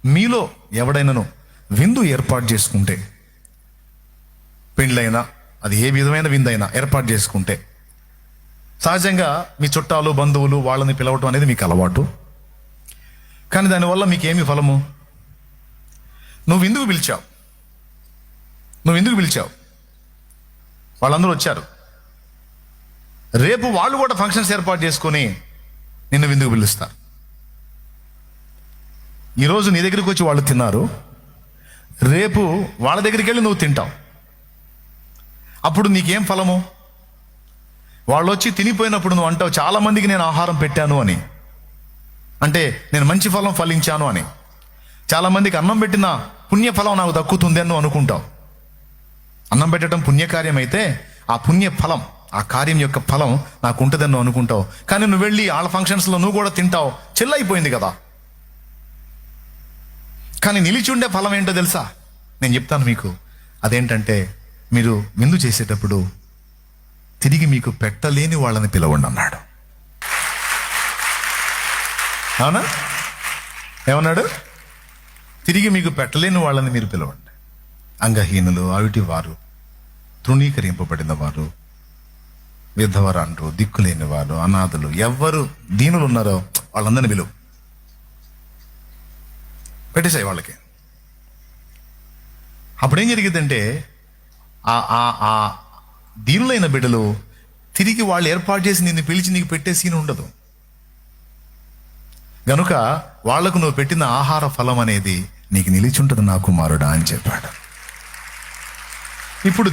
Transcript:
మీలో ఎవడైనాను విందు ఏర్పాటు చేసుకుంటే, పెండ్లైనా అది ఏ విధమైన విందైనా ఏర్పాటు చేసుకుంటే, సహజంగా మీ చుట్టాలు బంధువులు వాళ్ళని పిలవటం అనేది మీకు అలవాటు. కానీ దానివల్ల మీకేమి ఫలము? నువ్వు ఎందుకు పిలిచావు, వాళ్ళందరూ వచ్చారు. రేపు వాళ్ళు కూడా ఫంక్షన్స్ ఏర్పాటు చేసుకొని నిన్ను విందుకు పిలుస్తారు. ఈరోజు నీ దగ్గరికి వచ్చి వాళ్ళు తిన్నారు, రేపు వాళ్ళ దగ్గరికి వెళ్ళి నువ్వు తింటావు. అప్పుడు నీకేం ఫలము? వాళ్ళు వచ్చి తినిపోయినప్పుడు నువ్వు అంటావు, చాలా మందికి నేను ఆహారం పెట్టాను అని, అంటే నేను మంచి ఫలం ఫలించాను అని. చాలా మందికి అన్నం పెట్టిన పుణ్యఫలం నాకు దక్కుతుంది అని నువ్వు అనుకుంటావు. అన్నం పెట్టడం పుణ్యకార్యం అయితే ఆ పుణ్య ఫలం, ఆ కార్యం యొక్క ఫలం నాకు ఉంటుందని నువ్వు అనుకుంటావు. కానీ నువ్వు వెళ్ళి వాళ్ళ ఫంక్షన్స్లో నువ్వు కూడా తింటావు, చెల్లైపోయింది కదా. కానీ నిలిచి ఉండే ఫలం ఏంటో తెలుసా? నేను చెప్తాను మీకు. అదేంటంటే, మీరు విందు చేసేటప్పుడు తిరిగి మీకు పెట్టలేని వాళ్ళని పిలవండి అన్నాడు. అవునా? ఏమన్నాడు? తిరిగి మీకు పెట్టలేని వాళ్ళని మీరు పిలవండి. అంగహీనులు, అవిటి వారు, తృణీకరింపబడిన వారు, విధవరాండ్రు, దిక్కులేని వారు, అనాథులు, ఎవ్వరు దీనులు ఉన్నారో వాళ్ళందరినీ పిలువు, పెట్టేసాయి వాళ్ళకి. అప్పుడేం జరిగిందంటే, ఆ దీనులైన బిడ్డలు తిరిగి వాళ్ళు ఏర్పాటు చేసి నిన్ను పిలిచి నీకు పెట్టే సీన్ ఉండదు. గనుక వాళ్లకు నువ్వు పెట్టిన ఆహార ఫలం అనేది నీకు నిలిచుంటుంది నా కుమారుడా అని చెప్పాడు. ఇప్పుడు